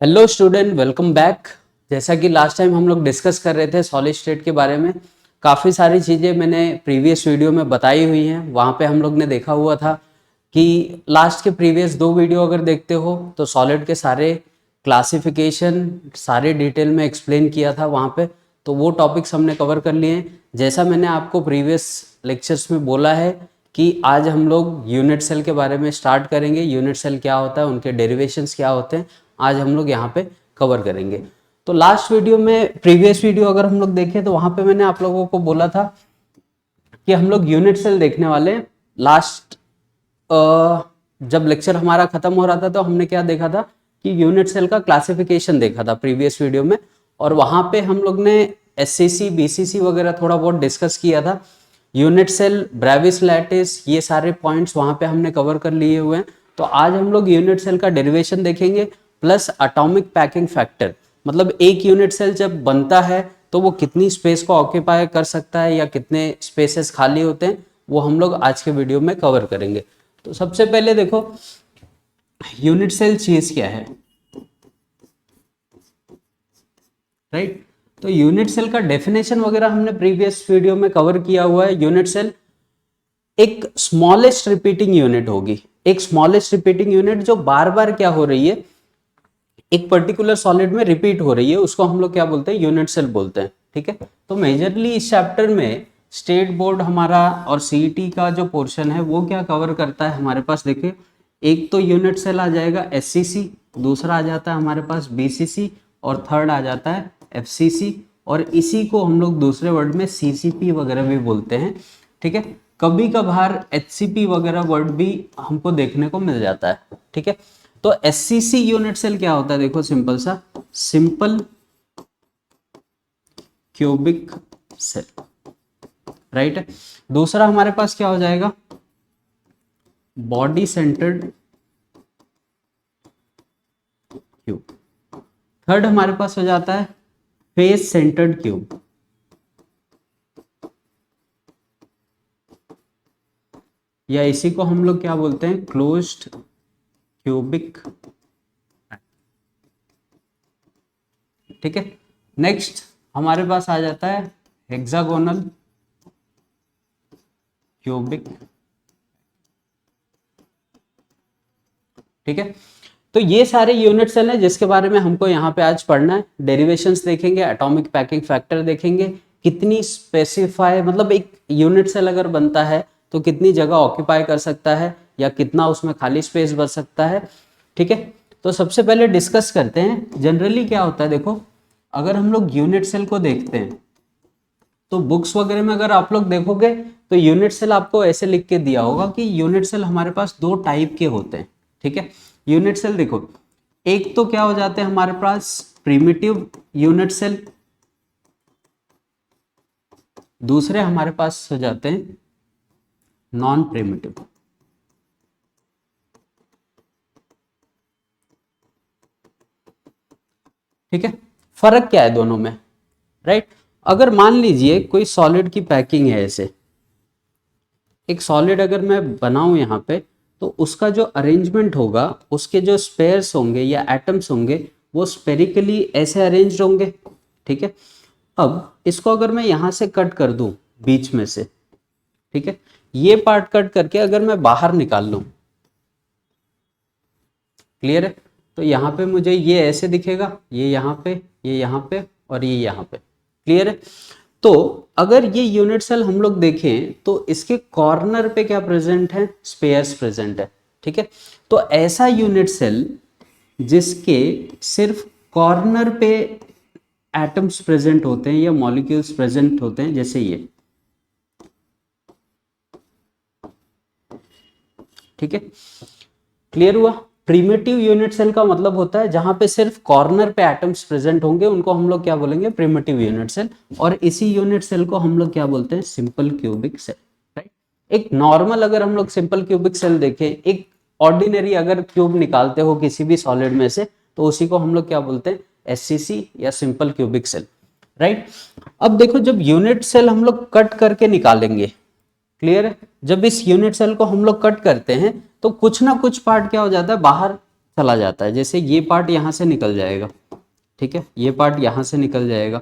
Hello student, welcome back. जैसा कि last time हम लोग डिस्कस कर रहे थे सॉलिड स्टेट के बारे में, काफ़ी सारी चीज़ें मैंने प्रीवियस वीडियो में बताई हुई हैं। वहाँ पे हम लोग ने देखा हुआ था कि लास्ट के प्रीवियस 2 वीडियो अगर देखते हो तो सॉलिड के सारे क्लासिफिकेशन सारे डिटेल में एक्सप्लेन किया था वहाँ पे, तो वो टॉपिक्स हमने कवर कर लिए हैं। जैसा मैंने आपको प्रीवियस लेक्चर्स में बोला है कि आज हम लोग यूनिट सेल के बारे में स्टार्ट करेंगे। यूनिट सेल क्या होता है, उनके डेरिवेशंस क्या होते हैं, आज हम लोग यहाँ पे कवर करेंगे। तो लास्ट वीडियो में, प्रीवियस वीडियो अगर हम लोग देखें तो वहाँ पे मैंने आप लोगों को बोला था कि हम लोग यूनिट सेल देखने वाले हैं। लास्ट जब लेक्चर हमारा खत्म हो रहा था तो हमने क्या देखा था कि यूनिट सेल का क्लासिफिकेशन देखा था प्रीवियस वीडियो में, और वहाँ पे हम लोग ने एससीसी बीसीसी वगैरह थोड़ा बहुत डिस्कस किया था। यूनिट सेल, ब्रेविस लैटिस, ये सारे पॉइंट्स वहाँ पे हमने कवर कर लिए हुए हैं। तो आज हम लोग यूनिट सेल का डेरिवेशन देखेंगे प्लस एटॉमिक पैकिंग फैक्टर, मतलब एक यूनिट सेल जब बनता है तो वो कितनी स्पेस को ऑक्यूपाई कर सकता है या कितने स्पेसेस खाली होते हैं, वो हम लोग आज के वीडियो में कवर करेंगे। तो सबसे पहले देखो यूनिट सेल चीज क्या है, राइट। तो यूनिट सेल का डेफिनेशन वगैरह हमने प्रीवियस वीडियो में कवर किया हुआ है। यूनिट सेल एक स्मॉलेस्ट रिपीटिंग यूनिट होगी, एक स्मॉलेस्ट रिपीटिंग यूनिट जो बार बार क्या हो रही है, एक पर्टिकुलर सॉलिड में रिपीट हो रही है, उसको हम लोग क्या बोलते हैं, यूनिट सेल बोलते हैं। ठीक है, तो मेजरली इस चैप्टर में स्टेट बोर्ड हमारा और सीईटी का जो पोर्शन है वो क्या कवर करता है हमारे पास। देखिए, एक तो यूनिट सेल आ जाएगा एससीसी, दूसरा आ जाता है हमारे पास बीसीसी, और थर्ड आ जाता है एफसीसी, और इसी को हम लोग दूसरे वर्ड में सीसीपी वगैरह भी बोलते हैं। ठीक है, कभी कभार एचसीपी वगैरह वर्ड भी हमको देखने को मिल जाता है। ठीक है, तो एससीसी यूनिट सेल क्या होता है, देखो सिंपल सा, सिंपल क्यूबिक सेल, राइट है। दूसरा हमारे पास क्या हो जाएगा, बॉडी सेंटर्ड क्यूब। थर्ड हमारे पास हो जाता है फेस सेंटर्ड क्यूब, या इसी को हम लोग क्या बोलते हैं, क्लोज्ड क्यूबिक। ठीक है, नेक्स्ट हमारे पास आ जाता है हेक्सागोनल क्यूबिक। ठीक है, तो ये सारे यूनिट सेल हैं जिसके बारे में हमको यहाँ पे आज पढ़ना है। डेरिवेशंस देखेंगे, एटॉमिक पैकिंग फैक्टर देखेंगे, कितनी स्पेसिफाई, मतलब एक यूनिट सेल अगर बनता है तो कितनी जगह ऑक्यूपाई कर सकता है या कितना उसमें खाली स्पेस बच सकता है। ठीक है, तो सबसे पहले डिस्कस करते हैं जनरली क्या होता है। देखो, अगर हम लोग यूनिट सेल को देखते हैं तो बुक्स वगैरह में अगर आप लोग देखोगे तो यूनिट सेल आपको ऐसे लिख के दिया होगा कि यूनिट सेल हमारे पास 2 टाइप के होते हैं। ठीक है, यूनिट सेल देखो, एक तो क्या हो जाते हैं हमारे पास प्रिमिटिव यूनिट सेल, दूसरे हमारे पास हो जाते हैं नॉन प्रिमिटिव। ठीक है, फर्क क्या है दोनों में, राइट। अगर मान लीजिए कोई सॉलिड की पैकिंग है, ऐसे एक सॉलिड अगर मैं बनाऊं यहाँ पे, तो उसका जो अरेंजमेंट होगा, उसके जो स्पेयर्स होंगे या एटम्स होंगे, वो स्पेरिकली ऐसे अरेंज्ड होंगे। ठीक है, अब इसको अगर मैं यहाँ से कट कर दूं बीच में से, ठीक है, ये पार्ट कट करके अगर मैं बाहर निकाल लूं, क्लियर है, तो यहाँ पे मुझे ये ऐसे दिखेगा, ये यहाँ पे, ये यहाँ पे, और ये यहाँ पे, क्लियर है। तो अगर ये यूनिट सेल हम लोग देखें तो इसके कॉर्नर पे क्या प्रेजेंट है, स्पेयर्स प्रेजेंट है। ठीक है, तो ऐसा यूनिट सेल जिसके सिर्फ कॉर्नर पे एटम्स प्रेजेंट होते हैं या मॉलिक्यूल्स प्रेजेंट होते हैं, जैसे ये, ठीक है, क्लियर हुआ। प्रिमिटिव यूनिट सेल का मतलब होता है जहां पे सिर्फ कॉर्नर पे एटम्स प्रेजेंट होंगे, उनको हम लोग क्या बोलेंगे, प्रिमिटिव यूनिट सेल। और इसी यूनिट सेल को हम लोग क्या बोलते हैं, सिंपल क्यूबिक सेल, राइट। एक नॉर्मल अगर हम लोग सिंपल क्यूबिक सेल देखें, एक ऑर्डिनरी अगर क्यूब निकालते हो किसी भी सॉलिड में से, तो उसी को हम लोग क्या बोलते हैं, एससीसी या सिंपल क्यूबिक सेल, राइट। अब देखो, जब यूनिट सेल हम लोग कट करके निकालेंगे, क्लियर है, जब इस यूनिट सेल को हम लोग कट करते हैं तो कुछ ना कुछ पार्ट क्या हो जाता है, बाहर चला जाता है। जैसे ये पार्ट यहाँ से निकल जाएगा, ठीक है, ये पार्ट यहाँ से निकल जाएगा।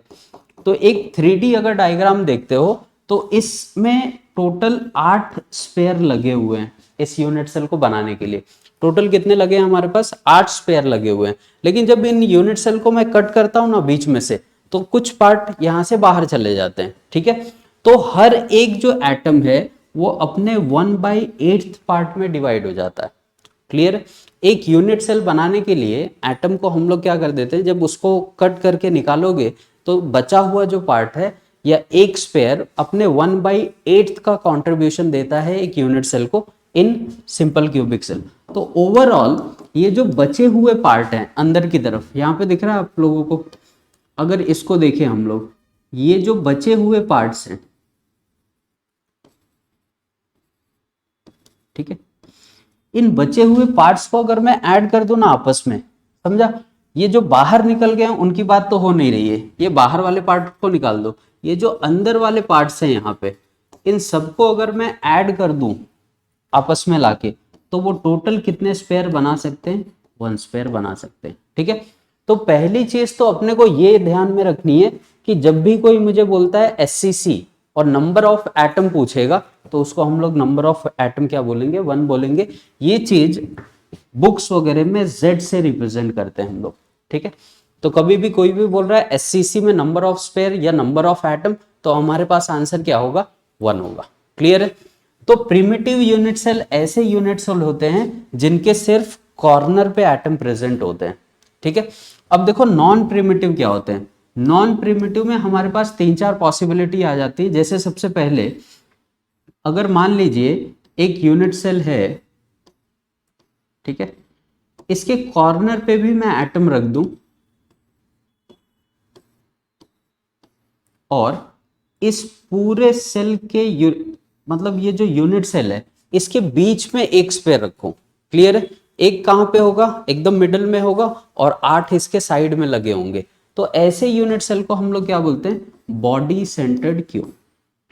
तो एक 3D अगर डायग्राम देखते हो तो इसमें टोटल 8 स्पेयर लगे हुए हैं इस यूनिट सेल को बनाने के लिए। टोटल कितने लगे हैं हमारे पास? 8 स्पेयर लगे हुए हैं। लेकिन जब इन यूनिट सेल को मैं कट करता हूं ना बीच में से, तो कुछ पार्ट यहां से बाहर चले जाते हैं, ठीक है। तो हर एक जो एटम है वो अपने 1/8 पार्ट में डिवाइड हो जाता है। क्लियर? एक यूनिट सेल बनाने के लिए एटम को हम लोग क्या कर देते हैं, जब उसको कट करके निकालोगे तो बचा हुआ जो पार्ट है या एक स्पेयर अपने 1/8 का कंट्रीब्यूशन देता है एक यूनिट सेल को इन सिंपल क्यूबिक सेल। तो ओवरऑल ये जो बचे हुए पार्ट हैं अंदर की तरफ, यहाँ पे दिख रहा है आप लोगों को, अगर इसको देखें हम लोग, ये जो बचे हुए पार्ट्स हैं, ठीक है, इन बचे हुए पार्ट्स को अगर मैं ऐड कर दूं ना आपस में, समझा, ये जो बाहर निकल गए हैं उनकी बात तो हो नहीं रही है, ये बाहर वाले पार्ट को निकाल दो, ये जो अंदर वाले पार्ट्स हैं यहाँ पे, इन सबको अगर मैं ऐड कर दूं आपस में लाके, तो वो टोटल कितने स्पेयर बना सकते हैं? 1 स्पेयर बना सकते हैं, ठीक है। तो पहली चीज तो अपने को ये ध्यान में रखनी है कि जब भी कोई मुझे बोलता है एससीसी और नंबर ऑफ एटम पूछेगा, तो उसको हम लोग नंबर ऑफ एटम क्या बोलेंगे? 1 बोलेंगे। ये चीज बुक्स वगैरह में Z से रिप्रेजेंट करते हैं हम लोग, ठीक है। तो कभी भी कोई भी बोल रहा है एससीसी में नंबर ऑफ स्पेयर या नंबर ऑफ एटम, तो हमारे पास आंसर क्या होगा? 1 होगा। क्लियर है? तो प्रिमिटिव यूनिट सेल ऐसे यूनिट सेल होते हैं जिनके सिर्फ कॉर्नर पे एटम प्रेजेंट होते हैं, ठीक है। अब देखो नॉन प्रिमिटिव क्या होते हैं। नॉन प्रिमिटिव में हमारे पास 3-4 पॉसिबिलिटी आ जाती है। जैसे सबसे पहले अगर मान लीजिए एक यूनिट सेल है, ठीक है, इसके कॉर्नर पे भी मैं एटम रख दूं और इस पूरे सेल के मतलब ये जो यूनिट सेल है इसके बीच में एक स्पेयर रखूं। क्लियर है? एक कहां पे होगा? एकदम मिडल में होगा और 8 इसके साइड में लगे होंगे। तो ऐसे यूनिट सेल को हम लोग क्या बोलते हैं? Body centered cube.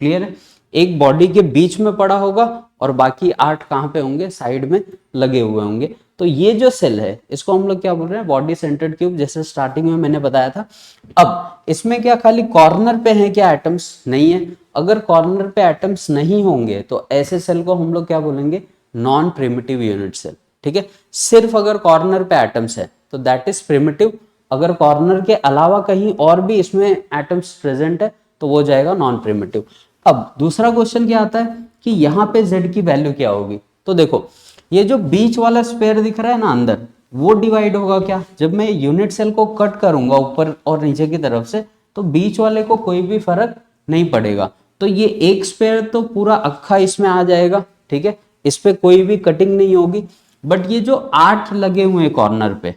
क्लियर है? एक बॉडी के बीच में पड़ा होगा और बाकी 8 कहां पे होंगे? साइड में लगे हुए होंगे। तो ये जो सेल है इसको हम लोग क्या बोल रहे हैं? बॉडी सेंटर्ड क्यूब, जैसे स्टार्टिंग में मैंने बताया था। अब इसमें क्या खाली कॉर्नर पे है क्या एटम्स? नहीं है। अगर कॉर्नर पे एटम्स नहीं होंगे तो ऐसे सेल को हम लोग क्या बोलेंगे? नॉन प्रिमिटिव यूनिट सेल, ठीक है। सिर्फ अगर कॉर्नर पे एटम्स है तो दैट इज प्रिमिटिव। अगर कॉर्नर के अलावा कहीं और भी इसमें एटम्स प्रेजेंट है तो वो जाएगा नॉन प्रिमिटिव। अब दूसरा क्वेश्चन क्या आता है कि यहाँ पे Z की वैल्यू क्या होगी? तो देखो ये जो बीच वाला स्पेयर दिख रहा है ना अंदर, वो डिवाइड होगा क्या? जब मैं यूनिट सेल को कट करूंगा ऊपर और नीचे की तरफ से, तो बीच वाले को कोई भी फर्क नहीं पड़ेगा। तो ये एक स्पेयर तो पूरा अक्खा इसमें आ जाएगा, ठीक है, इस पे कोई भी कटिंग नहीं होगी। बट ये जो 8 लगे हुए हैं कॉर्नर पे,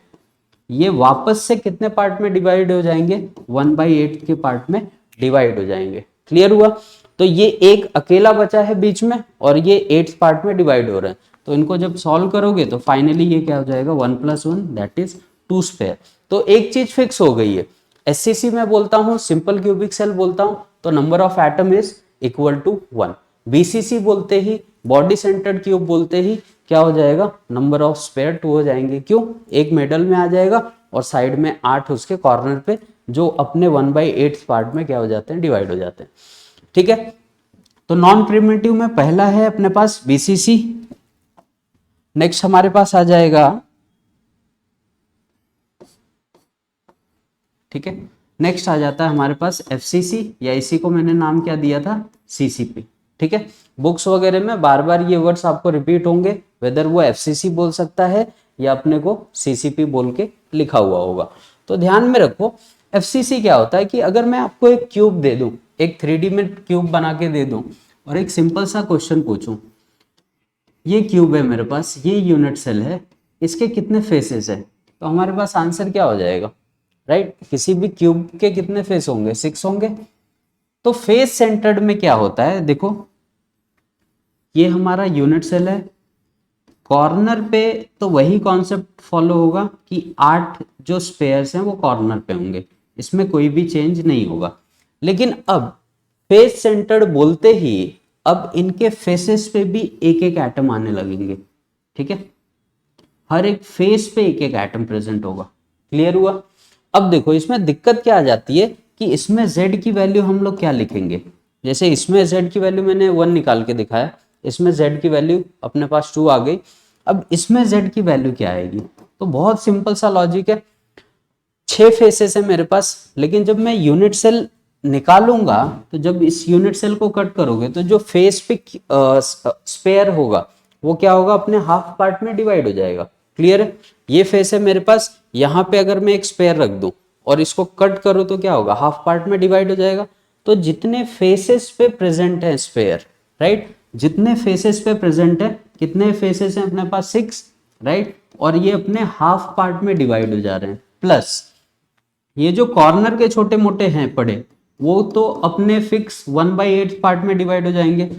ये वापस से कितने पार्ट में डिवाइड हो जाएंगे? 1/8 के पार्ट में डिवाइड हो जाएंगे। क्लियर हुआ? तो ये एक अकेला बचा है बीच में और ये 8 पार्ट में डिवाइड हो रहे हैं। तो इनको जब सॉल्व करोगे तो फाइनली ये क्या हो जाएगा? 1 + 1 दैट इज 2 स्पेयर। तो एक चीज फिक्स हो गई है। एससीसी में बोलता हूं, सिंपल क्यूबिक सेल बोलता हूं, तो number of atom is equal to 1। BCC बोलते ही, बॉडी सेंटर्ड क्यूब बोलते ही क्या हो जाएगा? नंबर ऑफ स्पेयर 2 हो जाएंगे। क्यों? एक मिडल में आ जाएगा और साइड में 8 उसके कॉर्नर पे जो अपने 1/8 पार्ट में क्या हो जाते हैं? डिवाइड हो जाते हैं, ठीक है। तो नॉन प्रिमिटिव में पहला है अपने पास बीसीसी। नेक्स्ट हमारे पास आ जाएगा, ठीक है, नेक्स्ट आ जाता है हमारे पास एफसीसी, या इसी को मैंने नाम क्या दिया था? सीसीपी, ठीक है। बुक्स वगैरह में बार बार ये वर्ड्स आपको रिपीट होंगे, वेदर वो एफसीसी बोल सकता है या अपने को सीसीपी बोल के लिखा हुआ होगा। तो ध्यान में रखो एफसीसी क्या होता है कि अगर मैं आपको एक क्यूब दे दूं, एक 3D में क्यूब बना के दे दूं और एक सिंपल सा क्वेश्चन पूछूं, ये क्यूब है मेरे पास, ये यूनिट सेल है, इसके कितने फेसेस है? तो हमारे पास आंसर क्या हो जाएगा? राइट? किसी भी क्यूब के कितने फेस होंगे? 6 होंगे। तो फेस सेंटर्ड में क्या होता है? देखो ये हमारा यूनिट सेल है, कॉर्नर पे तो वही कॉन्सेप्ट फॉलो होगा कि 8 जो स्पेयर्स हैं वो कॉर्नर पे होंगे, इसमें कोई भी चेंज नहीं होगा। लेकिन अब फेस सेंटर्ड बोलते ही अब इनके फेसेस पे भी एक एक एटम आने लगेंगे, ठीक है। हर एक फेस पे एक एक एटम प्रेजेंट होगा। क्लियर हुआ? अब देखो इसमें दिक्कत क्या आ जाती है कि इसमें z की वैल्यू हम लोग क्या लिखेंगे। जैसे इसमें z की वैल्यू मैंने 1 निकाल के दिखाया, इसमें z की वैल्यू अपने पास 2 आ गई। अब इसमें z की वैल्यू क्या आएगी? तो बहुत सिंपल सा लॉजिक है, 6 फेसेस है मेरे पास, लेकिन जब मैं यूनिट सेल निकालूंगा तो जब इस यूनिट सेल को कट करोगे तो जो फेस पे स्पेयर होगा वो क्या होगा, अपने हाफ पार्ट में डिवाइड हो जाएगा। क्लियर है? ये फेस है मेरे पास, यहाँ पे अगर मैं एक स्पेयर रख दूं और इसको कट करूं तो क्या होगा, हाफ पार्ट में डिवाइड हो जाएगा। तो जितने फेसेस पे प्रेजेंट है स्पेयर, राइट, जितने फेसेस पे प्रेजेंट है, कितने फेसेस हैं अपने पास, 6, राइट, और ये अपने हाफ पार्ट में डिवाइड हो जा रहे हैं। प्लस ये जो कॉर्नर के छोटे मोटे हैं पड़े, वो तो अपने फिक्स 1/8 पार्ट में डिवाइड हो जाएंगे।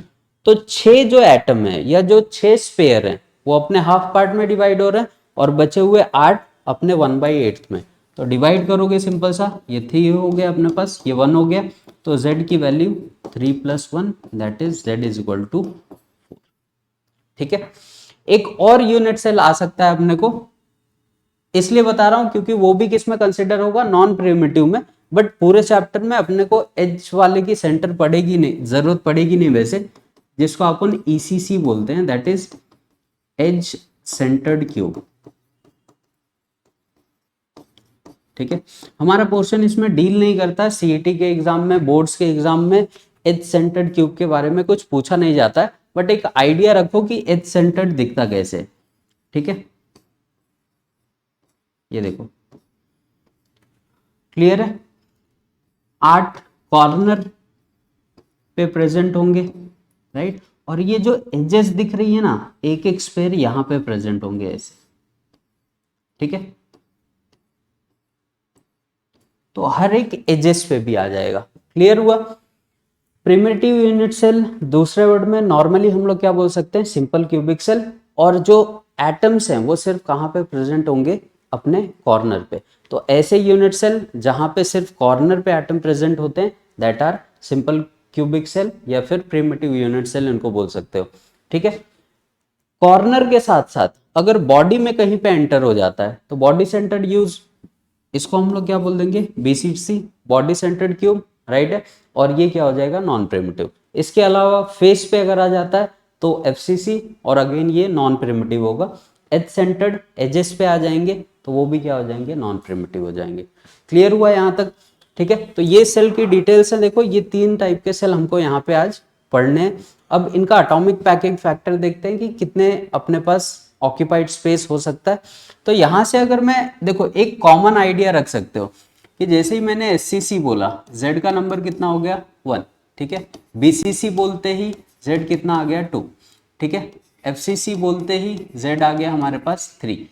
तो 6 जो एटम है या जो 6 स्पेयर हैं वो अपने हाफ पार्ट में डिवाइड हो रहे हैं, और बचे हुए 8 अपने 1/8 में। तो डिवाइड करोगे सिंपल सा, ये 3 हो गया अपने पास, ये 1 हो गया, तो z की value 3 + 1 that is z is equal to 4। ठीक है, एक और यूनिट सेल आ सकता है अपने को, इसलिए बता रहा हूं क्योंकि वो भी किस में कंसिडर होगा, नॉन प्रिमिटिव में। बट पूरे चैप्टर में अपने को एज वाले की सेंटर पड़ेगी नहीं, जरूरत पड़ेगी नहीं वैसे, जिसको अपन ईसीसी बोलते हैं, that is edge centered cube. ठीक है, हमारा पोर्शन इसमें डील नहीं करता। सीईटी के एग्जाम में, बोर्ड्स के एग्जाम में एज सेंटर्ड क्यूब के बारे में कुछ पूछा नहीं जाता है, बट एक आइडिया रखो कि एज सेंटर्ड दिखता कैसे। ठीक है, ये देखो, क्लियर है? 8 कॉर्नर पे प्रेजेंट होंगे, राइट, और ये जो एजेस दिख रही है ना, एक एक स्पेयर यहां पे प्रेजेंट होंगे ऐसे। ठीक है, तो हर एक एजेस पे भी आ जाएगा। क्लियर हुआ? प्रिमिटिव यूनिट सेल, दूसरे वर्ड में नॉर्मली हम लोग क्या बोल सकते हैं, सिंपल क्यूबिक सेल। और जो एटम्स हैं वो सिर्फ कहां पे प्रेजेंट होंगे, अपने कॉर्नर पे। तो ऐसे यूनिट सेल जहां पे सिर्फ कॉर्नर पे एटम प्रेजेंट होते हैं, that are simple cubic cell या फिर प्रिमिटिव यूनिट सेल इनको बोल सकते हो। ठीक है, कॉर्नर के साथ साथ अगर बॉडी में कहीं पे एंटर हो जाता है तो बॉडी सेंटर्ड यूज, इसको हम लोग क्या बोल देंगे, BCC, body centered cube, right है, और ये क्या हो जाएगा, नॉन प्रिमिटिव। इसके अलावा फेस पे अगर आ जाता है तो एफसीसी, और अगेन ये नॉन प्रिमिटिव होगा। एज सेंटर्ड एजेस पे आ जाएंगे तो वो भी क्या हो जाएंगे, नॉन प्रिमिटिव हो जाएंगे। क्लियर हुआ यहाँ तक? ठीक है, तो ये सेल की डिटेल्स है। देखो ये 3 टाइप के सेल हमको यहाँ पे आज पढ़ने हैं। अब इनका एटॉमिक पैकिंग फैक्टर देखते हैं कि कितने अपने पास ऑक्यूपाइड स्पेस हो सकता है। तो यहाँ से अगर मैं, देखो एक कॉमन आइडिया रख सकते हो कि जैसे ही मैंने एससीसी बोला, z का नंबर कितना हो गया, 1। ठीक है, बीसीसी बोलते ही z कितना आ गया, 2। ठीक है, एफसीसी बोलते ही z आ गया हमारे पास 3,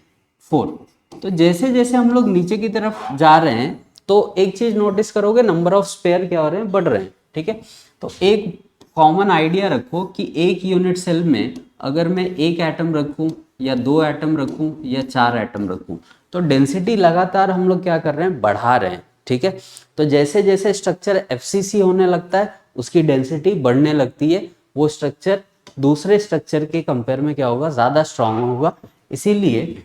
4। तो जैसे जैसे हम लोग नीचे की तरफ जा रहे हैं तो एक चीज नोटिस करोगे, नंबर ऑफ स्पेयर क्या हो रहे हैं, बढ़ रहे हैं। ठीक है, तो एक कॉमन आइडिया रखो कि एक यूनिट सेल में अगर मैं एक एटम रखूं या 2 एटम रखूं या 4 एटम रखूं तो डेंसिटी लगातार हम लोग क्या कर रहे हैं, बढ़ा रहे हैं। ठीक है, तो जैसे जैसे स्ट्रक्चर एफसीसी होने लगता है उसकी डेंसिटी बढ़ने लगती है, वो स्ट्रक्चर दूसरे स्ट्रक्चर के कंपेयर में क्या होगा, ज्यादा स्ट्रांग होगा। इसीलिए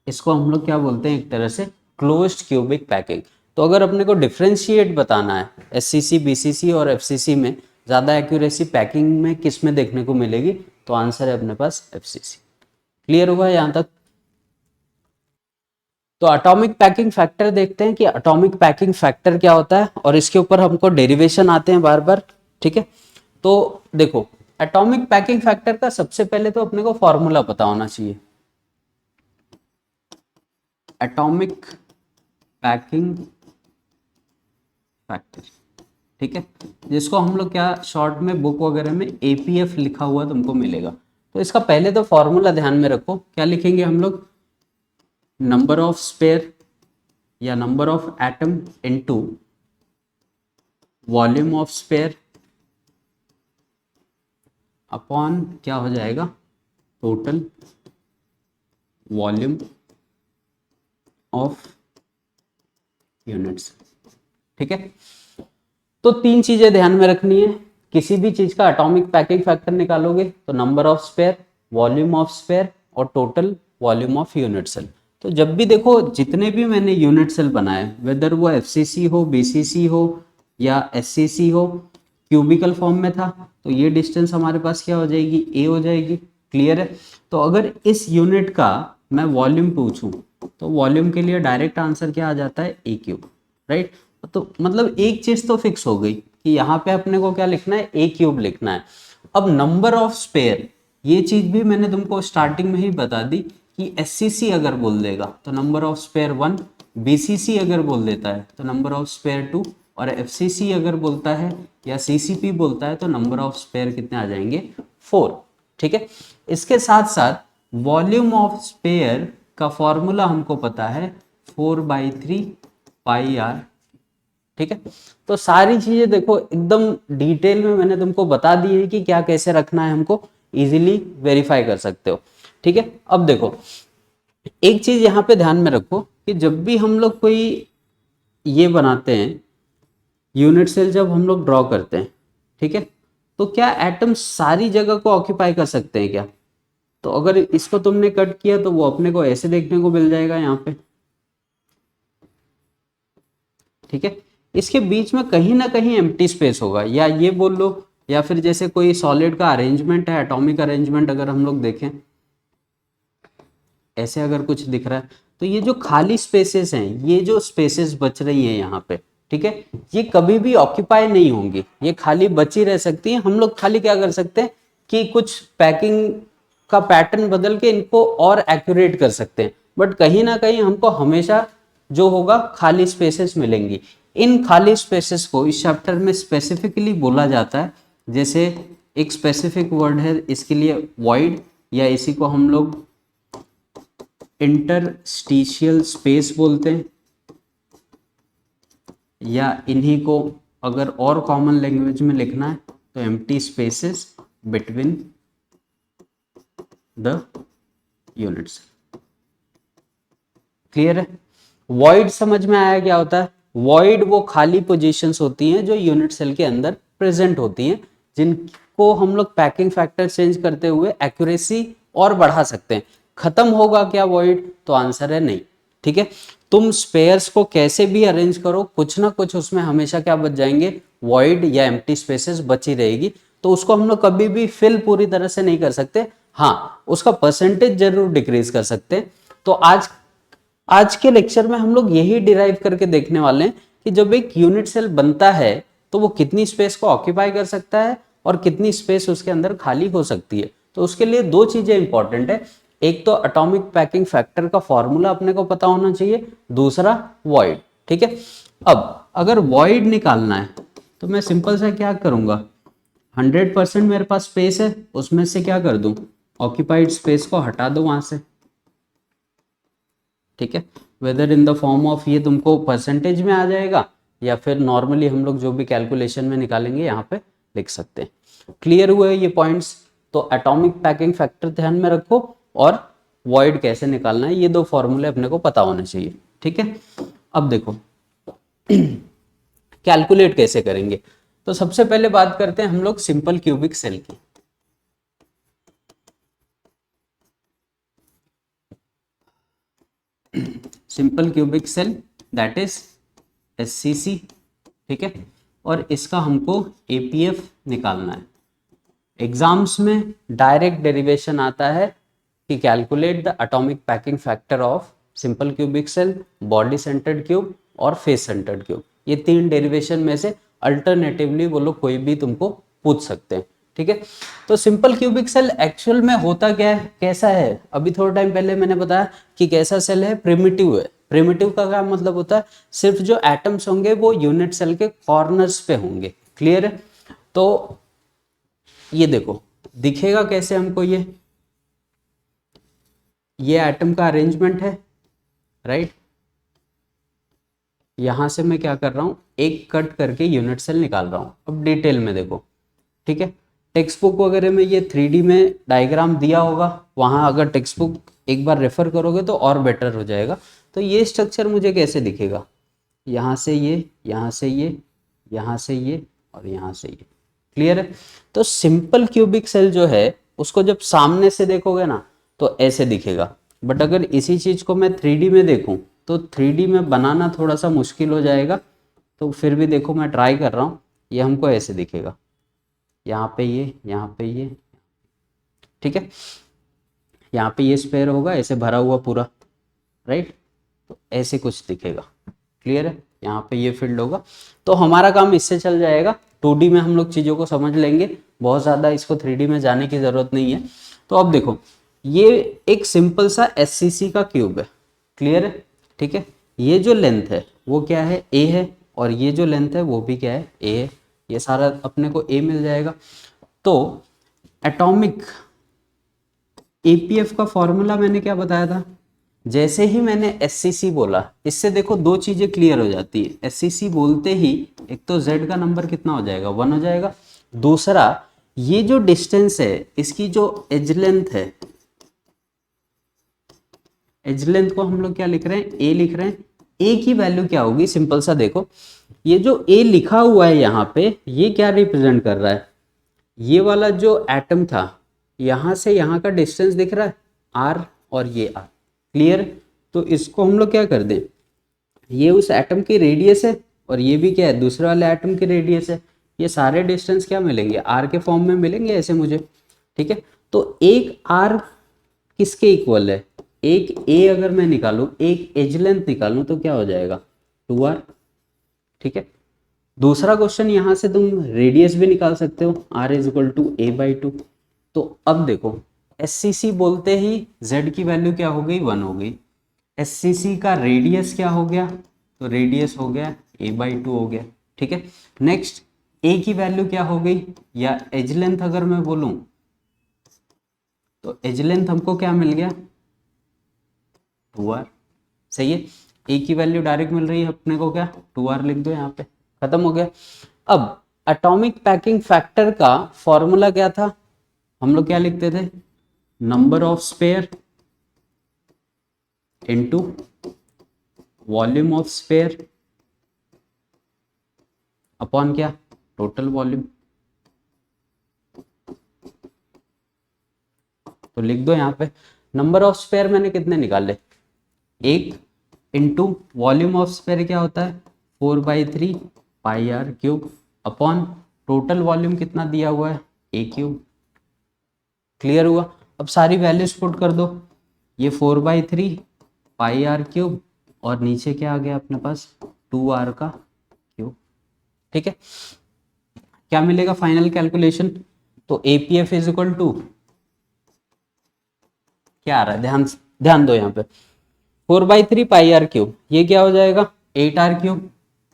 इसको हम लोग क्या बोलते हैं, एक तरह से क्लोज्ड क्यूबिक पैकिंग। तो अगर अपने को डिफरेंशिएट बताना है एससीसी, बीसीसी और एफसीसी में ज्यादा एक्यूरेसी पैकिंग में किस में देखने को मिलेगी, तो आंसर है अपने पास एफसीसी। क्लियर हुआ यहां तक? तो एटॉमिक पैकिंग फैक्टर देखते हैं कि एटॉमिक पैकिंग फैक्टर क्या होता है, और इसके ऊपर हमको डेरिवेशन आते हैं बार बार। ठीक है, तो देखो एटॉमिक पैकिंग फैक्टर का सबसे पहले तो अपने को फॉर्मूला पता होना चाहिए। एटॉमिक पैकिंग फैक्टर, ठीक है, जिसको हम लोग क्या शॉर्ट में बुक वगैरह में एपीएफ लिखा हुआ तुमको मिलेगा। तो इसका पहले तो फॉर्मूला ध्यान में रखो, क्या लिखेंगे हम लोग, नंबर ऑफ स्पेयर या number of atom into volume of sphere upon क्या हो जाएगा, टोटल वॉल्यूम ऑफ यूनिट्स। ठीक है, तो 3 चीजें ध्यान में रखनी है। किसी भी चीज का एटॉमिक पैकिंग फैक्टर निकालोगे तो number of sphere, volume of sphere और total volume of unit cell. तो जब भी देखो जितने भी मैंने यूनिट सेल बनाए, वेदर वो एफसीसी हो, बीसीसी हो या एससीसी हो, क्यूबिकल फॉर्म में था, तो ये डिस्टेंस हमारे पास क्या हो जाएगी, ए हो जाएगी। क्लियर है। तो अगर इस यूनिट का मैं वॉल्यूम पूछूं तो वॉल्यूम के लिए डायरेक्ट आंसर क्या आ जाता है, ए क्यूब। राइट। तो मतलब एक चीज तो फिक्स हो गई कि यहाँ पे अपने को क्या लिखना है, ए क्यूब लिखना है। अब नंबर ऑफ स्पेयर, ये चीज भी मैंने तुमको स्टार्टिंग में ही बता दी कि एससीसी अगर बोल देगा तो नंबर ऑफ स्पेयर 1, बीसीसी अगर बोल देता है तो नंबर ऑफ स्पेयर 2, और एफसीसी अगर बोलता है या सीसीपी बोलता है तो नंबर ऑफ स्पेयर कितने आ जाएंगे, 4। ठीक है। इसके साथ साथ वॉल्यूम ऑफ स्पेयर का फॉर्मूला हमको पता है 4/3 पाई आर। ठीक है। तो सारी चीजें देखो एकदम डिटेल में मैंने तुमको बता दी है कि क्या कैसे रखना है, हमको इजीली वेरीफाई कर सकते हो। ठीक है। अब देखो एक चीज यहाँ पे ध्यान में रखो कि जब भी हम लोग कोई ये बनाते हैं यूनिट सेल, जब हम लोग ड्रॉ करते हैं, ठीक है, तो क्या एटम सारी जगह को ऑक्यूपाई कर सकते हैं क्या? तो अगर इसको तुमने कट किया तो वो अपने को ऐसे देखने को मिल जाएगा यहाँ पे। ठीक है। इसके बीच में कहीं ना कहीं एम्प्टी स्पेस होगा, या ये बोल लो, या फिर जैसे कोई सॉलिड का अरेंजमेंट है, एटॉमिक अरेंजमेंट अगर हम लोग देखें, ऐसे अगर कुछ दिख रहा है, तो ये जो खाली स्पेसेस हैं, ये जो स्पेसेस बच रही हैं यहाँ पे, ठीक है, ये कभी भी ऑक्यूपाई नहीं होंगी, ये खाली बची रह सकती हैं। हम लोग खाली क्या कर सकते हैं कि कुछ पैकिंग का पैटर्न बदल के इनको और एक्यूरेट कर सकते हैं, बट कहीं ना कहीं हमको हमेशा जो होगा खाली स्पेसेस मिलेंगी। इन खाली स्पेसेस को इस चैप्टर में स्पेसिफिकली बोला जाता है, जैसे एक स्पेसिफिक वर्ड है इसके लिए वॉइड, या इसी को हम लोग इंटरस्टिशियल स्पेस बोलते हैं, या इन्हीं को अगर और कॉमन लैंग्वेज में लिखना है तो empty spaces between the units. Clear है। वॉइड समझ में आया क्या होता है? वॉइड वो खाली पोजीशंस होती हैं जो यूनिट सेल के अंदर प्रेजेंट होती हैं, जिनको हम लोग पैकिंग फैक्टर चेंज करते हुए एक्यूरेसी और बढ़ा सकते हैं। खत्म होगा क्या वॉइड? तो आंसर है नहीं। ठीक है। तुम स्पेयर्स को कैसे भी अरेंज करो, कुछ ना कुछ उसमें हमेशा क्या बच जाएंगे, वॉइड या एम्प्टी स्पेसेस बची रहेगी। तो उसको हम लोग कभी भी फिल पूरी तरह से नहीं कर सकते, हाँ उसका परसेंटेज जरूर डिक्रीज कर सकते हैं। तो आज के लेक्चर में हम लोग यही डिराइव करके देखने वाले हैं कि जब एक यूनिट सेल बनता है तो वो कितनी स्पेस को ऑक्यूपाई कर सकता है और कितनी स्पेस उसके अंदर खाली हो सकती है। तो उसके लिए दो चीजें इंपॉर्टेंट है, एक तो एटॉमिक पैकिंग फैक्टर का फॉर्मूला अपने को पता होना चाहिए, दूसरा वॉइड। ठीक है। अब अगर वॉइड निकालना है तो मैं सिंपल सा क्या करूंगा, 100% मेरे पास स्पेस है, उसमें से क्या कर दूं, ऑक्यूपाइड स्पेस को हटा दो वहां से। ठीक है। Whether in the form of ये तुमको परसेंटेज में आ जाएगा, या फिर नॉर्मली हम लोग जो भी कैलकुलेशन में निकालेंगे यहाँ पे लिख सकते हैं। क्लियर हुए ये पॉइंट्स? तो एटॉमिक पैकिंग फैक्टर ध्यान में रखो और वॉइड कैसे निकालना है, ये दो फॉर्मूले अपने को पता होने चाहिए। ठीक है। अब देखो कैलकुलेट कैसे करेंगे, तो सबसे पहले बात करते हैं हम लोग सिंपल क्यूबिक सेल की। Simple cubic cell that is SCC. ठीक है। और इसका हमको एपीएफ निकालना है। एग्जाम्स में डायरेक्ट डेरिवेशन आता है कि calculate the atomic packing factor of simple cubic cell, body centered cube और फेस सेंटर्ड क्यूब। ये तीन डेरिवेशन में से अल्टरनेटिवली वो लोग कोई भी तुमको पूछ सकते हैं। ठीक है। तो सिंपल क्यूबिक सेल एक्चुअल में होता क्या है, कैसा है? अभी थोड़ा टाइम पहले मैंने बताया कि कैसा सेल है, प्रिमिटिव है। प्रिमिटिव का क्या मतलब होता है, सिर्फ जो एटम्स होंगे वो यूनिट सेल के कॉर्नर्स पे होंगे। क्लियर है। तो ये देखो दिखेगा कैसे हमको, ये एटम का अरेंजमेंट है, राइट। यहां से मैं क्या कर रहा हूं, एक कट करके यूनिट सेल निकाल रहा हूं। अब डिटेल में देखो। ठीक है। टेक्स्ट बुक वगैरह में ये 3D में डायग्राम दिया होगा, वहां अगर टेक्स्ट बुक एक बार रेफर करोगे तो और बेटर हो जाएगा। तो ये स्ट्रक्चर मुझे कैसे दिखेगा, यहाँ से ये, यहाँ से ये, यहाँ से ये और यहाँ से ये। क्लियर है। तो सिंपल क्यूबिक सेल जो है उसको जब सामने से देखोगे ना तो ऐसे दिखेगा। बट अगर इसी चीज़ को मैं 3D में देखूं तो 3D में बनाना थोड़ा सा मुश्किल हो जाएगा। तो फिर भी देखो मैं ट्राई कर रहा हूँ, ये हमको ऐसे दिखेगा, यहाँ पे ये, यहाँ पे ये, ठीक है, यहाँ पे ये स्पेयर होगा ऐसे भरा हुआ पूरा, राइट, तो ऐसे कुछ दिखेगा, क्लियर है, यहाँ पे ये फील्ड होगा। तो हमारा काम इससे चल जाएगा, 2D में हम लोग चीज़ों को समझ लेंगे, बहुत ज़्यादा इसको 3D में जाने की ज़रूरत नहीं है। तो अब देखो ये एक सिंपल सा SCC का क्यूब है, क्लियर है, ठीक है, ये जो लेंथ है वो क्या है, A है, और ये जो लेंथ है वो भी क्या है, A है, ये सारा अपने को A मिल जाएगा। तो एटॉमिक APF का फॉर्मूला मैंने क्या बताया था, जैसे ही मैंने SCC बोला, इससे देखो दो चीजें क्लियर हो जाती है। SCC बोलते ही एक तो Z का नंबर कितना हो जाएगा, 1 हो जाएगा, दूसरा ये जो डिस्टेंस है इसकी जो एज लेंथ है, एज लेंथ को हम लोग क्या लिख रहे हैं, A लिख रहे हैं। A की वैल्यू क्या होगी, सिंपल सा देखो, ये जो A लिखा हुआ है यहाँ पे, ये क्या रिप्रेजेंट कर रहा है, ये वाला जो एटम था यहाँ से यहाँ का डिस्टेंस दिख रहा है R, और ये R, क्लियर। तो इसको हम लोग क्या कर दें, ये उस एटम की रेडियस है और ये भी क्या है, दूसरे वाले एटम की रेडियस है, ये सारे डिस्टेंस क्या मिलेंगे, R के फॉर्म में मिलेंगे ऐसे मुझे, ठीक है। तो एक R किसके इक्वल है, एक A अगर मैं निकालूं, एक एज लेंथ निकालूं तो क्या हो जाएगा, 2R, ठीक है। दूसरा क्वेश्चन यहाँ से तुम रेडियस भी निकाल सकते हो, R is equal to A/2। तो अब देखो SCC बोलते ही Z की वैल्यू क्या हो गई, 1 हो गई। SCC का रेडियस क्या हो गया, तो रेडियस हो गया A/2 हो गया, ठीक है। नेक्स्ट A की वैल्यू क्या हो गई, या एज लेंथ अगर मैं बोलूं तो एज लेंथ हमको क्या मिल गया, 2R, सही है। A की वैल्यू डायरेक्ट मिल रही है अपने को, क्या 2R लिख दो यहाँ पे, खत्म हो गया। अब एटॉमिक पैकिंग फैक्टर का फॉर्मूला क्या था, हम लोग क्या लिखते थे, number of sphere into volume of sphere upon क्या, टोटल वॉल्यूम। तो लिख दो यहाँ पे, नंबर ऑफ स्पेयर मैंने कितने निकाले, 1, इंटू वॉल्यूम ऑफ स्पेयर क्या होता है, 4/3 πr³ अपॉन टोटल वॉल्यूम कितना दिया हुआ है, A³। क्लियर हुआ। अब सारी वैल्यूज पुट कर दो, ये 4/3 πr³ और नीचे क्या आ गया अपने पास, 2R का क्यूब, ठीक है। क्या मिलेगा फाइनल कैलकुलेशन, तो APF इज इक्वल टू क्या आ रहा है, ध्यान ध्यान दो यहाँ पे, 4/3 πr³, ये क्या हो जाएगा 8R³,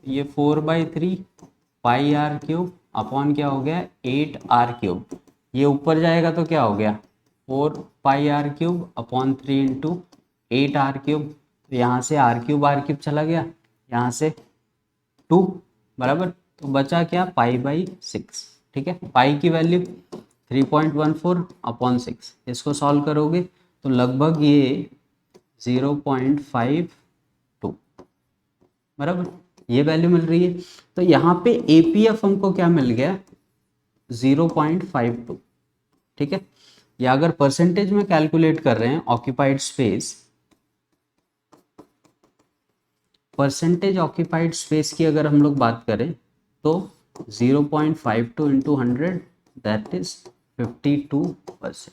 ये 4/3 πr³ अपॉन क्या हो गया 8R³, ये ऊपर जाएगा तो क्या हो गया 4 πr³ अपॉन 3 इंटू 8R³, तो यहाँ से R³ चला गया, यहाँ से 2 बराबर, तो बचा क्या π/6, ठीक है। पाई की वैल्यू 3.14 अपॉन 6, इसको सॉल्व करोगे तो लगभग ये 0.52 बराबर, ये वैल्यू मिल रही है। तो यहाँ पे APF हमको क्या मिल गया 0.52, ठीक है। या अगर परसेंटेज में कैलकुलेट कर रहे हैं occupied space, percentage occupied space की अगर हम लोग बात करें तो 0.52 इंटू 100 दैट इज 52%,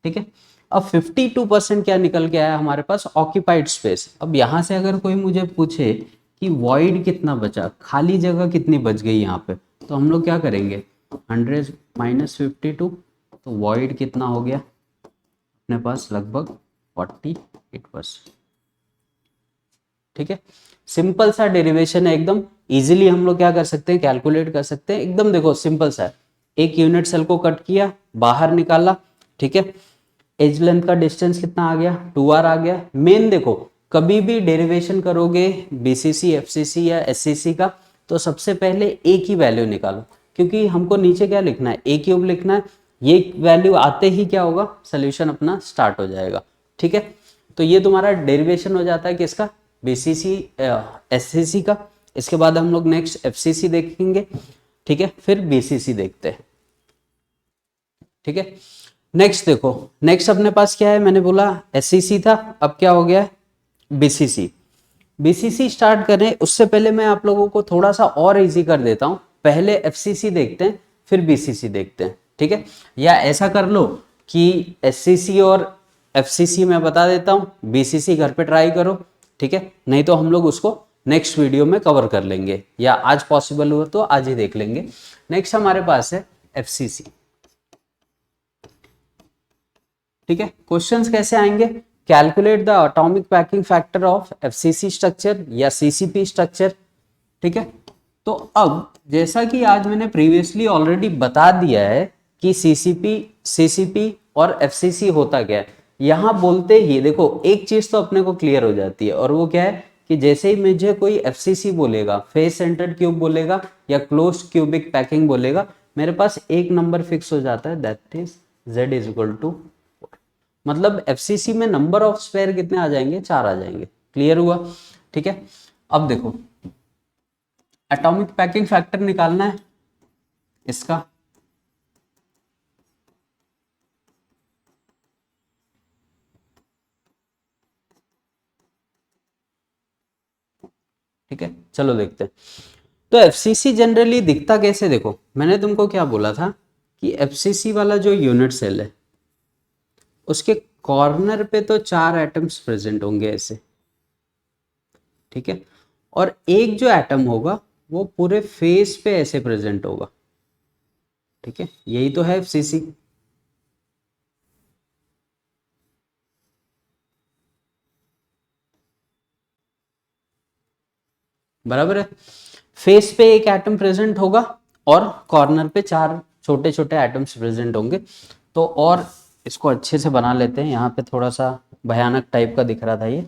ठीक है। अब 52% क्या निकल के आया हमारे पास ऑक्यूपाइड स्पेस। अब यहाँ से अगर कोई मुझे पूछे कि वॉइड कितना बचा, खाली जगह कितनी बच गई यहाँ पे, तो हम लोग क्या करेंगे 100 माइनस 52, तो वॉइड कितना हो गया अपने पास लगभग 48%, ठीक है। सिंपल सा डेरिवेशन है, एकदम इजीली हम लोग क्या कर सकते हैं कैलकुलेट कर सकते हैं, एकदम देखो सिंपल सा है। एक यूनिट सेल को कट किया, बाहर निकाला, ठीक है। एज लेंथ का डिस्टेंस कितना आ गया 2R आ गया। मेन देखो कभी भी डेरिवेशन करोगे BCC FCC या SCC का, तो सबसे पहले A की वैल्यू निकालो, क्योंकि हमको नीचे क्या लिखना है A³ लिखना है। ये वैल्यू आते ही क्या होगा सोल्यूशन अपना स्टार्ट हो जाएगा, ठीक है। तो ये तुम्हारा डेरिवेशन हो जाता है किसका BCC SCC का। इसके बाद हम लोग नेक्स्ट FCC देखेंगे, ठीक है, फिर BCC देखते हैं, ठीक है। नेक्स्ट देखो, नेक्स्ट अपने पास क्या है, मैंने बोला एससीसी था, अब क्या हो गया है बीसीसी। बीसीसी स्टार्ट करें उससे पहले मैं आप लोगों को थोड़ा सा और इजी कर देता हूं, पहले एफसीसी देखते हैं फिर बीसीसी देखते हैं, ठीक है। या ऐसा कर लो कि एससीसी और एफसीसी मैं बता देता हूं, बीसीसी घर पे ट्राई करो, ठीक है। नहीं तो हम लोग उसको नेक्स्ट वीडियो में कवर कर लेंगे, या आज पॉसिबल हुआ तो आज ही देख लेंगे। नेक्स्ट हमारे पास है एफसीसी, ठीक है। क्वेश्चंस कैसे आएंगे, calculate the atomic packing factor of FCC structure या सीसीपी स्ट्रक्चर, ठीक है। तो अब जैसा कि आज मैंने प्रीवियसली ऑलरेडी बता दिया है कि सीसीपी, सीसीपी और एफसीसी होता क्या है, यहां बोलते ही देखो एक चीज तो अपने को क्लियर हो जाती है, और वो क्या है कि जैसे ही मुझे कोई एफसीसी बोलेगा, फेस सेंटर्ड क्यूब बोलेगा या क्लोज क्यूबिक पैकिंग बोलेगा, मेरे पास एक नंबर फिक्स हो जाता है, that is z is equal to, मतलब एफसीसी में नंबर ऑफ स्पेयर कितने आ जाएंगे, 4 आ जाएंगे। क्लियर हुआ, ठीक है। अब देखो एटॉमिक पैकिंग फैक्टर निकालना है इसका, ठीक है। चलो देखते हैं। तो एफसीसी जनरली दिखता कैसे, देखो मैंने तुमको क्या बोला था कि एफसीसी वाला जो यूनिट सेल है उसके कॉर्नर पे तो 4 एटम्स प्रेजेंट होंगे ऐसे, ठीक है। और एक जो एटम होगा वो पूरे फेस पे ऐसे प्रेजेंट होगा, ठीक है। यही तो है एफसीसी, बराबर है। फेस पे एक एटम प्रेजेंट होगा और कॉर्नर पे 4 छोटे छोटे एटम्स प्रेजेंट होंगे। तो और इसको अच्छे से बना लेते हैं, यहाँ पे थोड़ा सा भयानक टाइप का दिख रहा था ये,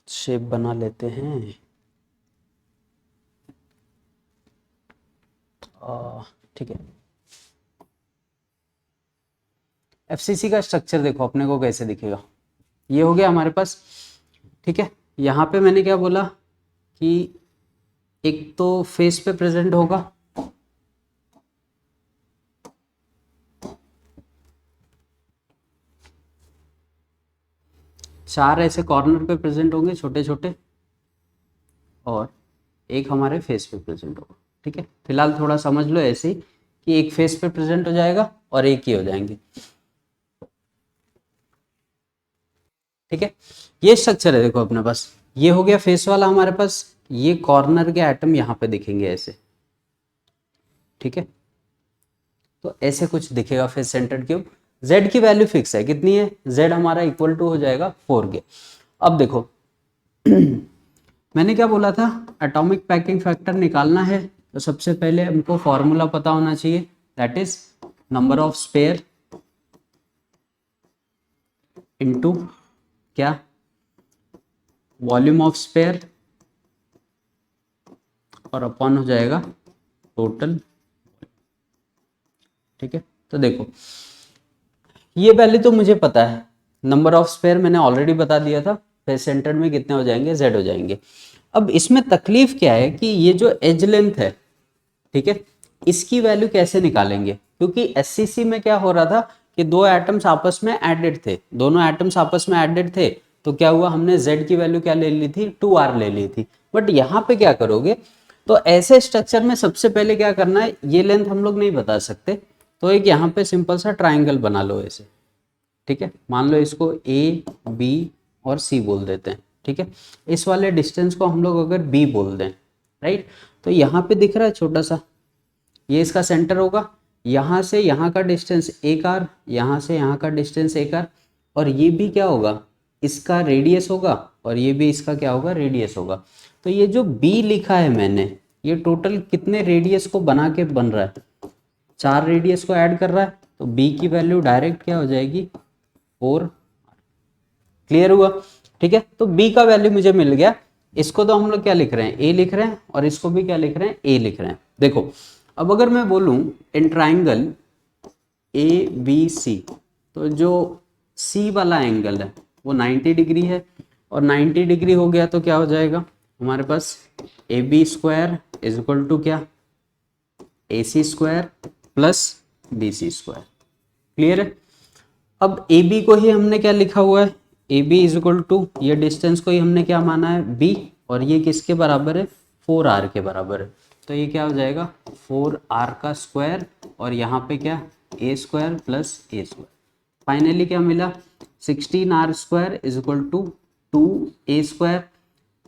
शेप बना लेते हैं। ठीक है, एफसीसी का स्ट्रक्चर देखो अपने को कैसे दिखेगा, ये हो गया हमारे पास, ठीक है। यहाँ पे मैंने क्या बोला कि एक तो फेस पे प्रेजेंट होगा, चार ऐसे कॉर्नर पे प्रेजेंट होंगे छोटे छोटे, और एक हमारे फेस पे प्रेजेंट होगा, ठीक है। फिलहाल थोड़ा समझ लो ऐसे ही कि एक फेस पे प्रेजेंट हो जाएगा और एक ही हो जाएंगे, ठीक है। ये स्ट्रक्चर है देखो अपने पास, ये हो गया फेस वाला हमारे पास, ये कॉर्नर के एटम यहाँ पे दिखेंगे ऐसे, ठीक है। तो ऐसे कुछ दिखेगा फेस सेंटर्ड क्यूब। z की वैल्यू फिक्स है, कितनी है, z हमारा इक्वल टू हो जाएगा 4 के। अब देखो मैंने क्या बोला था, एटॉमिक पैकिंग फैक्टर निकालना है तो सबसे पहले हमको फॉर्मूला पता होना चाहिए, that is number of sphere into क्या, वॉल्यूम ऑफ स्पेयर, और अपॉन हो जाएगा टोटल, ठीक है। तो देखो ये वैल्यू तो मुझे पता है, नंबर ऑफ स्पेयर मैंने ऑलरेडी बता दिया था, फेस सेंटर में कितने हो जाएंगे, z हो जाएंगे। अब इसमें तकलीफ क्या है कि ये जो एज लेंथ है, ठीक है, इसकी वैल्यू कैसे निकालेंगे, क्योंकि एससीसी में क्या हो रहा था कि दो एटम्स आपस में एडेड थे, दोनों एटम्स आपस में एडेड थे, तो क्या हुआ हमने z की वैल्यू क्या ले ली थी, 2r ले ली थी। बट यहाँ पे क्या करोगे, तो ऐसे स्ट्रक्चर में सबसे पहले क्या करना है, ये लेंथ हम लोग नहीं बता सकते, तो एक यहाँ पे सिंपल सा ट्राइंगल बना लो ऐसे, ठीक है। मान लो इसको ए बी और सी बोल देते हैं, ठीक है। इस वाले डिस्टेंस को हम लोग अगर बी बोल दें, राइट, तो यहाँ पे दिख रहा है छोटा सा, ये इसका सेंटर होगा, यहाँ से यहाँ का डिस्टेंस एक आर, यहाँ से यहाँ का डिस्टेंस एक आर, और ये भी क्या होगा, इसका रेडियस होगा, और ये भी इसका क्या होगा, रेडियस होगा। तो ये जो बी लिखा है मैंने, ये टोटल कितने रेडियस को बना के बन रहा है, 4 रेडियस को ऐड कर रहा है, तो बी की वैल्यू डायरेक्ट क्या हो जाएगी, 4। क्लियर हुआ, ठीक है। तो बी का वैल्यू मुझे मिल गया, इसको तो हम लोग क्या लिख रहे हैं, ए लिख रहे हैं, और इसको भी क्या लिख रहे हैं, ए लिख रहे हैं। देखो अब अगर मैं बोलूं in triangle A B C, तो जो सी वाला एंगल है वो 90 डिग्री है, और 90 डिग्री हो गया तो क्या हो जाएगा, हमारे पास A B square is equal to क्या, A C square plus B C square. Clear है। अब ए बी को ही हमने क्या लिखा हुआ है, A B is equal to, ये डिस्टेंस को ही हमने क्या माना है बी, और ये किसके बराबर है, 4r के बराबर है। तो ये क्या हो जाएगा 4r का स्क्वायर, और यहाँ पे क्या a square plus a square. Finally क्या मिला 16r square is equal to 2a square.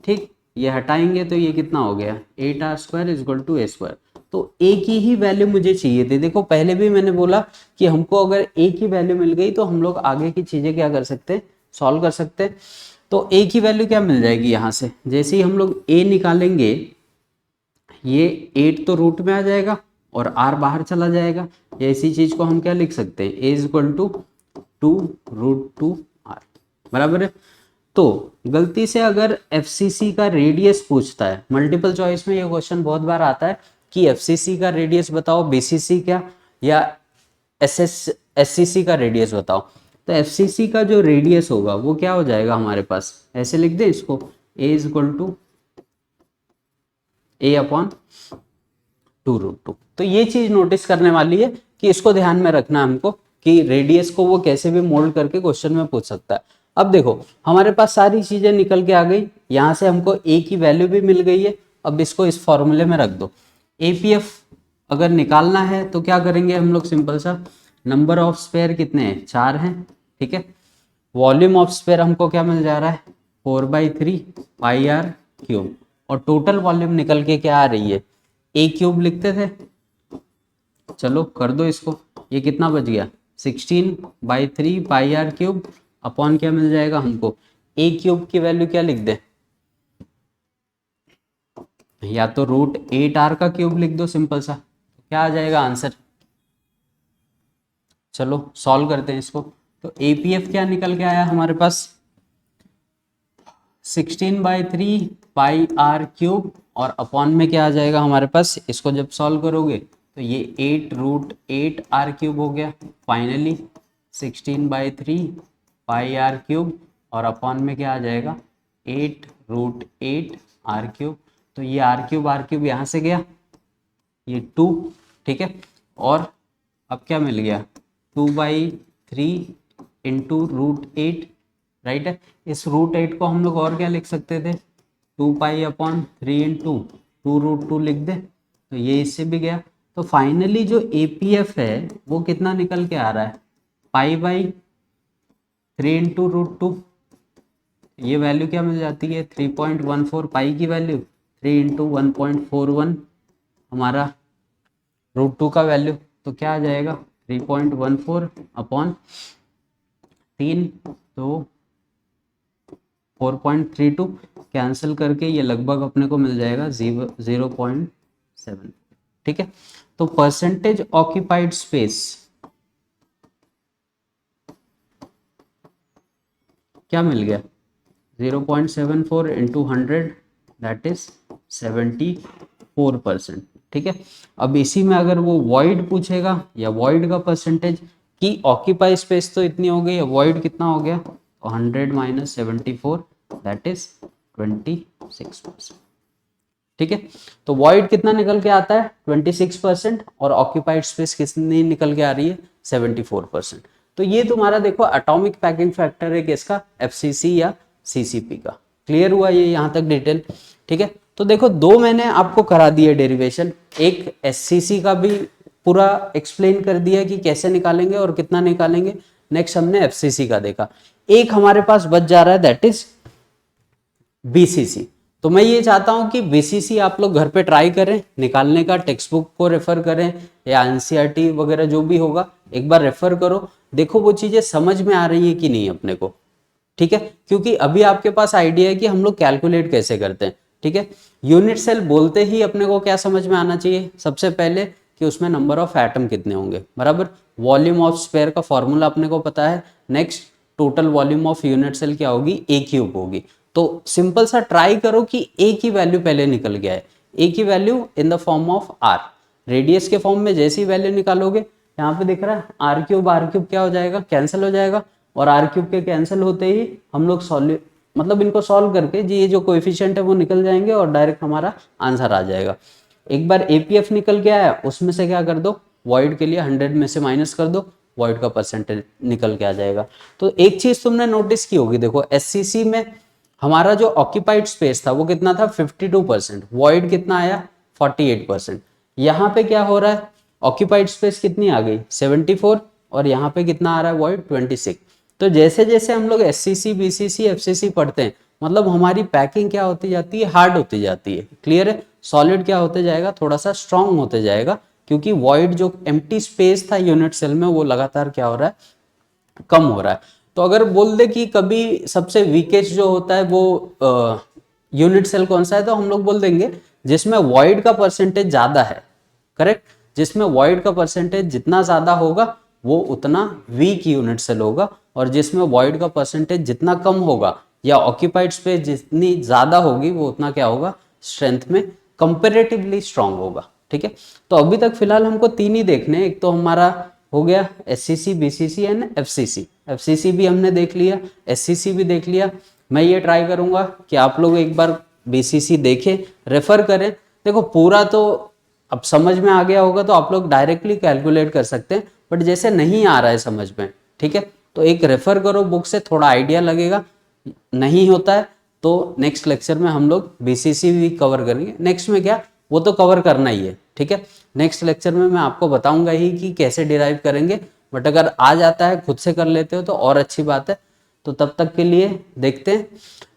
ठीक, ये हटाएंगे तो ये कितना हो गया 8r square is equal to a square. तो a की ही वैल्यू मुझे चाहिए थी। देखो पहले भी मैंने बोला कि हमको अगर a की वैल्यू मिल गई तो हम लोग आगे की चीजें क्या कर सकते हैं, सॉल्व कर सकते हैं। तो a की वैल्यू क्या मिल जाएगी, यहाँ से जैसे ही हम लोग a निकालेंगे ये 8 तो रूट में आ जाएगा और r बाहर चला जाएगा। या इसी चीज को हम क्या लिख सकते हैं, a is equal to 2√2r बराबर है। तो गलती से अगर FCC का रेडियस पूछता है, मल्टीपल चॉइस में ये क्वेश्चन बहुत बार आता है कि FCC का रेडियस बताओ, BCC क्या, या SCC का रेडियस बताओ। तो FCC का जो रेडियस होगा वो क्या हो जाएगा हमारे पास, ऐसे लिख दे इसको, a is equal to a/2√2। तो ये चीज नोटिस करने वाली है कि इसको ध्यान में रखना हमको कि रेडियस को वो कैसे भी मोल्ड करके क्वेश्चन में पूछ सकता है। अब देखो हमारे पास सारी चीजें निकल के आ गई, यहाँ से हमको a की वैल्यू भी मिल गई है। अब इसको इस फॉर्मूले में रख दो। APF अगर निकालना है तो क्या करेंगे हम लोग, सिंपल सा, नंबर ऑफ स्पेयर कितने हैं, 4 हैं, ठीक है। वॉल्यूम ऑफ स्पेयर हमको क्या मिल जा रहा है 4/3 πr³, और टोटल वॉल्यूम निकल के क्या आ रही है a³ लिखते थे, चलो कर दो इसको, ये कितना बच गया 16/3 πr³ अपॉन क्या मिल जाएगा हमको, a³ की वैल्यू क्या लिख दे, या तो √8r का क्यूब लिख दो सिंपल सा, क्या आ जाएगा आंसर। चलो सॉल्व करते हैं इसको। तो APF क्या निकल के आया हमारे पास 16/3 πr³, और अपॉन में क्या आ जाएगा हमारे पास, इसको जब सॉल्व करोगे तो ये 8√8r³ हो गया। फाइनली 16/3 πr³, और अपॉन में क्या आ जाएगा 8√8r³। तो ये r³ यहाँ से गया, ये 2, ठीक है। और अब क्या मिल गया 2/3 इंटू √8, राइट है। इस √8 को हम लोग और क्या लिख सकते थे 2π/3 इंटू 2√2 लिख दे, तो ये इससे भी गया। तो फाइनली जो APF है वो कितना निकल के आ रहा है π/3 इंटू √2, ये वैल्यू क्या मिल जाती है 3.14 पाई की वैल्यू, 3 इंटू 1.41 हमारा √2 का वैल्यू, तो क्या आ जाएगा 3.14 अपॉन 3, तो 4.32 कैंसिल करके ये लगभग अपने को मिल जाएगा 0.7, ठीक है। तो परसेंटेज ऑक्यूपाइड स्पेस क्या मिल गया 0.74 इंटू 100 दैट इज 74%, ठीक है। अब इसी में अगर वो वॉइड पूछेगा या वॉइड का परसेंटेज की ऑक्यूपाई स्पेस तो इतनी हो गई, वॉइड कितना हो गया, तो 100 - 74 दैट इज 26%, ठीक है। तो वॉइड कितना निकल के आता है 26%, और ऑक्यूपाइड स्पेस कितनी निकल के आ रही है 74%। तो ये तुम्हारा देखो एटॉमिक पैकिंग फैक्टर है किसका, FCC या CCP का। क्लियर हुआ ये यहाँ तक डिटेल, ठीक है। तो देखो दो मैंने आपको करा दिए डेरिवेशन, एक SCC का भी पूरा एक्सप्लेन कर दिया कि कैसे निकालेंगे और कितना निकालेंगे। नेक्स्ट हमने FCC का देखा। एक हमारे पास बच जा रहा है दैट इज BCC। तो मैं ये चाहता हूं कि BCC आप लोग घर पे ट्राई करें निकालने का, टेक्स्ट बुक को रेफर करें या NCERT वगैरह जो भी होगा एक बार रेफर करो, देखो वो चीजें समझ में आ रही है कि नहीं अपने को, ठीक है। क्योंकि अभी आपके पास आइडिया है कि हम लोग कैलकुलेट कैसे करते हैं, ठीक है। यूनिट सेल बोलते ही अपने को क्या समझ में आना चाहिए, सबसे पहले कि उसमें नंबर ऑफ एटम कितने होंगे, बराबर। वॉल्यूम ऑफ स्फीयर का फॉर्मूला अपने को पता है। Next total volume of unit cell क्या होगी, a³ होगी। तो सिंपल सा ट्राई करो कि a की वैल्यू पहले निकल गया है, a की value in the form of r, radius के फॉर्म में जैसी वैल्यू निकालोगे यहाँ पे दिख रहा है r³ क्या हो जाएगा, कैंसिल हो जाएगा, और r³ के कैंसिल होते ही हम लोग मतलब इनको सॉल्व करके जी ये जो कोएफिशिएंट है वो निकल जाएंगे और डायरेक्ट हमारा आंसर आ जाएगा। एक बार एपीएफ निकल के आया, उसमें से क्या कर दो, वॉइड के लिए 100 में से माइनस कर दो, वॉइड का परसेंटेज निकल के आ जाएगा। तो एक चीज तुमने नोटिस की होगी, देखो एससीसी में हमारा जो ऑक्यूपाइड स्पेस था वो कितना था 52%, वॉइड कितना आया 48%। यहाँ पे क्या हो रहा है, ऑक्यूपाइड स्पेस कितनी आ गई 74 और यहाँ पे कितना आ रहा है वॉइड 26। तो जैसे जैसे हम लोग एससीसी बीसीसी एफसीसी पढ़ते हैं, मतलब हमारी पैकिंग क्या होती जाती है, हार्ड होती जाती है। क्लियर है, सॉलिड क्या होते जाएगा, थोड़ा सा स्ट्रांग होते जाएगा, क्योंकि वॉइड जो एम्प्टी स्पेस था यूनिट सेल में वो लगातार क्या हो रहा है, कम हो रहा है। तो अगर बोल दे कि कभी सबसे वीकेस्ट जो होता है वो यूनिट सेल कौन सा है, तो हम लोग बोल देंगे जिसमें वॉइड का परसेंटेज ज्यादा है। करेक्ट, जिसमें वॉइड का परसेंटेज जितना ज्यादा होगा वो उतना वीक यूनिट सेल होगा, और जिसमें वॉइड का परसेंटेज जितना कम होगा या ऑक्यूपाइड स्पेस जितनी ज्यादा होगी वो उतना क्या होगा, स्ट्रेंथ में कंपेरेटिवली स्ट्रांग होगा। ठीक है, तो अभी तक फिलहाल हमको तीन ही देखने हैं। एक तो हमारा हो गया SCC BCC and FCC. FCC भी हमने देख लिया, एससीसी भी देख लिया। मैं ये ट्राई करूंगा कि आप लोग एक बार बीसीसी देखें, रेफर करें। देखो पूरा तो अब समझ में आ गया होगा तो आप लोग डायरेक्टली कैलकुलेट कर सकते हैं, बट जैसे नहीं आ रहा है समझ में, ठीक है, तो एक रेफर करो बुक से, थोड़ा आइडिया लगेगा। नहीं होता है तो नेक्स्ट लेक्चर में हम लोग बीसीसी भी कवर करेंगे। नेक्स्ट में क्या, वो तो कवर करना ही है। ठीक है, नेक्स्ट लेक्चर में मैं आपको बताऊंगा ही कि कैसे डिराइव करेंगे, बट अगर आ जाता है खुद से कर लेते हो तो और अच्छी बात है। तो तब तक के लिए देखते हैं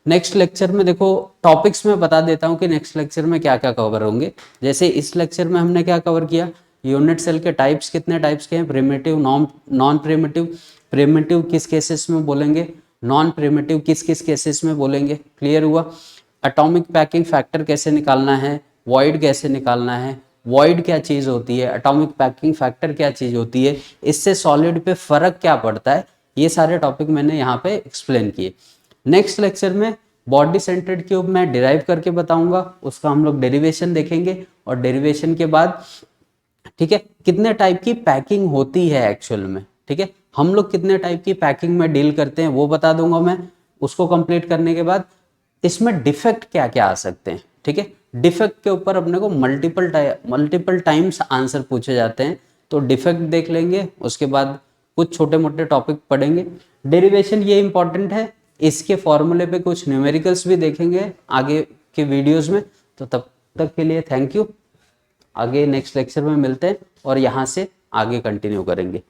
नेक्स्ट लेक्चर में। देखो टॉपिक्स में बता देता हूँ कि नेक्स्ट लेक्चर में क्या क्या कवर होंगे। जैसे इस लेक्चर में हमने क्या कवर किया, यूनिट सेल के टाइप्स कितने टाइप्स के हैं, प्रिमिटिव, नॉन प्रिमिटिव, प्रिमिटिव किस केसेस में बोलेंगे, नॉन प्रिमिटिव किस किस केसेस में बोलेंगे। क्लियर हुआ। एटॉमिक पैकिंग फैक्टर कैसे निकालना है, वॉइड कैसे निकालना है, वॉइड क्या चीज होती है, एटॉमिक पैकिंग फैक्टर क्या चीज होती है, इससे सॉलिड पे फर्क क्या पड़ता है, ये सारे टॉपिक मैंने यहाँ पे एक्सप्लेन किए। नेक्स्ट लेक्चर में बॉडी सेंटर्ड क्यूब मैं डिराइव करके बताऊंगा, उसका हम लोग डेरिवेशन देखेंगे, और डेरिवेशन के बाद ठीक है कितने टाइप की पैकिंग होती है एक्चुअल में, ठीक है, हम लोग कितने टाइप की पैकिंग में डील करते हैं वो बता दूंगा मैं। उसको कंप्लीट करने के बाद इसमें डिफेक्ट क्या क्या आ सकते हैं। ठीक है, डिफेक्ट के ऊपर अपने को मल्टीपल टाइम्स आंसर पूछे जाते हैं, तो डिफेक्ट देख लेंगे। उसके बाद कुछ छोटे मोटे टॉपिक पढ़ेंगे। डेरिवेशन ये इंपॉर्टेंट है, इसके फॉर्मूले पे कुछ न्यूमेरिकल्स भी देखेंगे आगे के वीडियोस में। तो तब तक के लिए थैंक यू। आगे नेक्स्ट लेक्चर में मिलते हैं और यहाँ से आगे कंटिन्यू करेंगे।